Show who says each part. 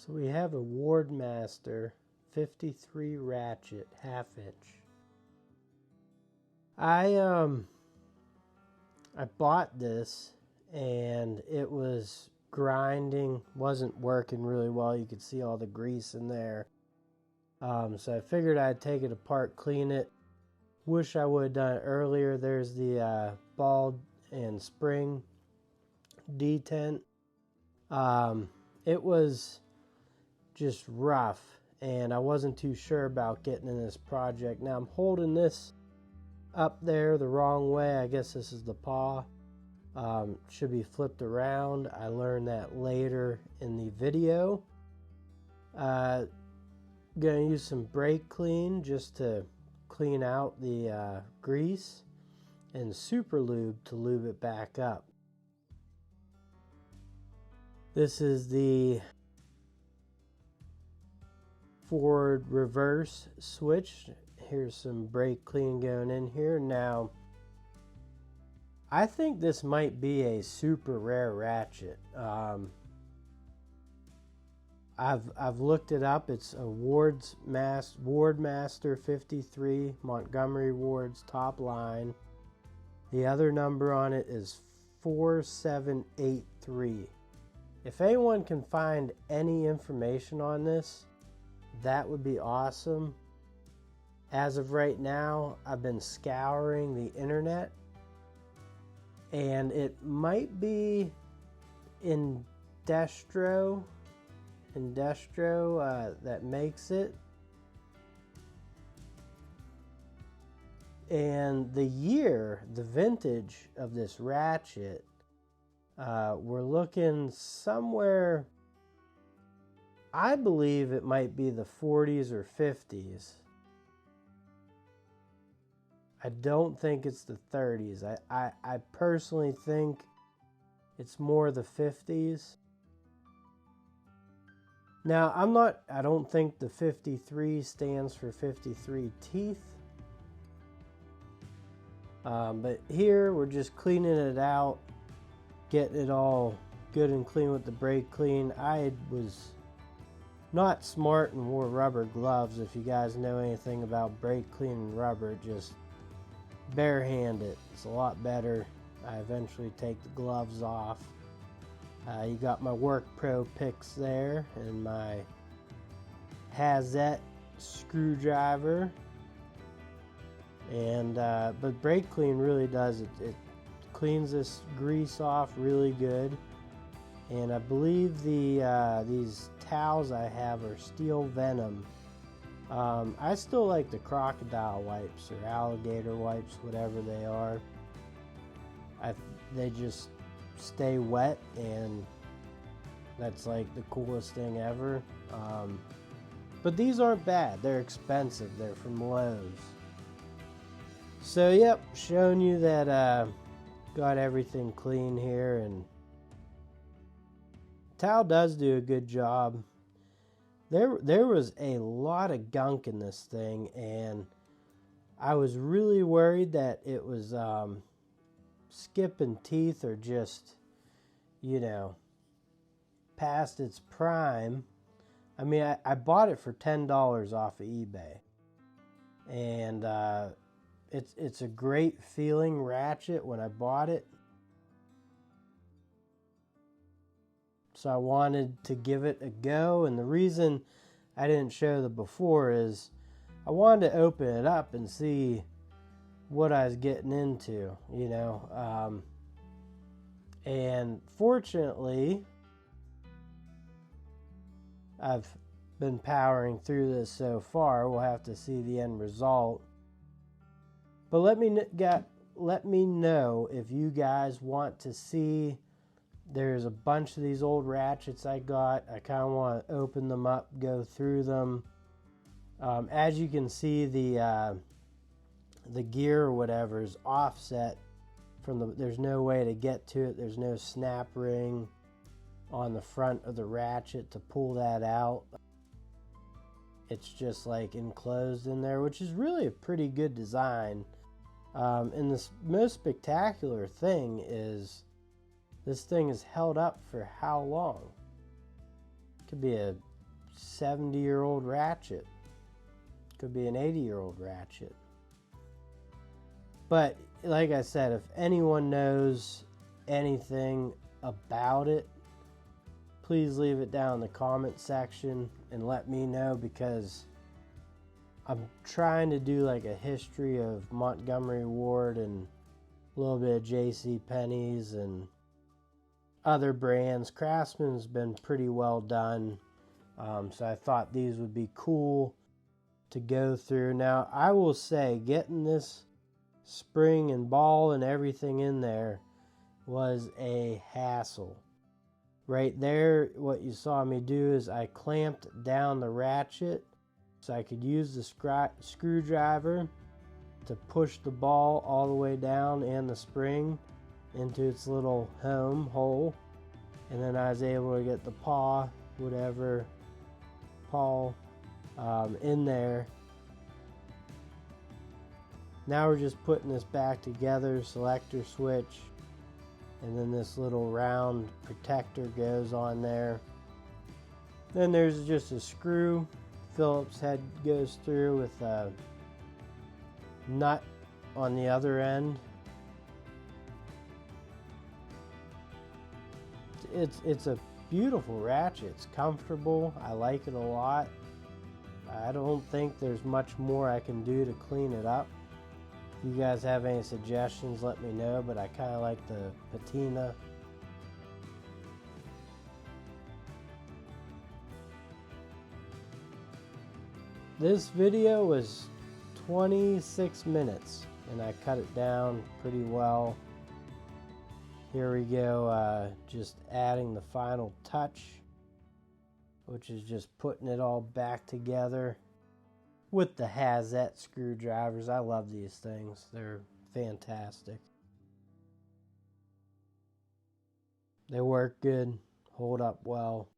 Speaker 1: So we have a Wardmaster 53 Ratchet 1/2 inch. I bought this and it was grinding, wasn't working really well. You could see all the grease in there. So I figured I'd take it apart, clean it. Wish I would have done it earlier. There's the ball and spring detent. It was just rough and I wasn't too sure about getting in this project. Now I'm holding this up there the wrong way. I guess this is the paw. Should be flipped around. I learned that later in the video. Gonna use some brake clean just to clean out the grease, and super lube to lube it back up. This is the forward reverse switch. Here's some brake clean going in here. Now I think this might be a super rare ratchet. I've looked it up. It's a Wardmaster 53 Montgomery Ward's top line. The other number on it is 4783. If anyone can find any information on this, that would be awesome. As of right now, I've been scouring the internet, and it might be Industro that makes it. And the year, the vintage of this ratchet, we're looking somewhere, I believe it might be the 40s or 50s. I don't think it's the 30s. I personally think it's more the 50s. Now, I don't think the 53 stands for 53 teeth. But here we're just cleaning it out, getting it all good and clean with the brake clean. I was not smart and wore rubber gloves. If you guys know anything about brake cleaning rubber, just barehand it. It's a lot better. I eventually take the gloves off. You got my Work Pro picks there and my Hazette screwdriver. And but brake clean really does it cleans this grease off really good. And I believe these towels I have are steel venom. I still like the crocodile wipes or alligator wipes, whatever they are. They just stay wet, and that's like the coolest thing ever. But these aren't bad. They're expensive. They're from Lowe's. So yep, showing you that got everything clean here, and towel does do a good job. There was a lot of gunk in this thing, and I was really worried that it was skipping teeth or just, you know, past its prime. I mean, I bought it for $10 off of eBay, and it's a great feeling ratchet when I bought it. So I wanted to give it a go, and the reason I didn't show the before is I wanted to open it up and see what I was getting into, you know. And fortunately, I've been powering through this so far. We'll have to see the end result. But let me know if you guys want to see. There's a bunch of these old ratchets I got. I kind of want to open them up, go through them. As you can see, the gear or whatever is offset from the. There's no way to get to it. There's no snap ring on the front of the ratchet to pull that out. It's just like enclosed in there, which is really a pretty good design. And the most spectacular thing is this thing is held up for how long? Could be a 70-year-old Ratchet. Could be an 80-year-old Ratchet. But like I said, if anyone knows anything about it, please leave it down in the comment section and let me know, because I'm trying to do like a history of Montgomery Ward and a little bit of J.C. Penney's and other brands. Craftsman's been pretty well done, so I thought these would be cool to go through. Now, I will say, getting this spring and ball and everything in there was a hassle. Right there, what you saw me do is I clamped down the ratchet so I could use the screwdriver to push the ball all the way down and the spring into its little hole, and then I was able to get the paw in there. Now we're just putting this back together, selector switch, and then this little round protector goes on there. Then there's just a screw Phillips head goes through with a nut on the other end. It's a beautiful ratchet. It's comfortable. I like it a lot. I don't think there's much more I can do to clean it up. If you guys have any suggestions, let me know, but I kind of like the patina. This video was 26 minutes and I cut it down pretty well. Here we go, just adding the final touch, which is just putting it all back together with the Hazette screwdrivers. I love these things. They're fantastic. They work good, hold up well.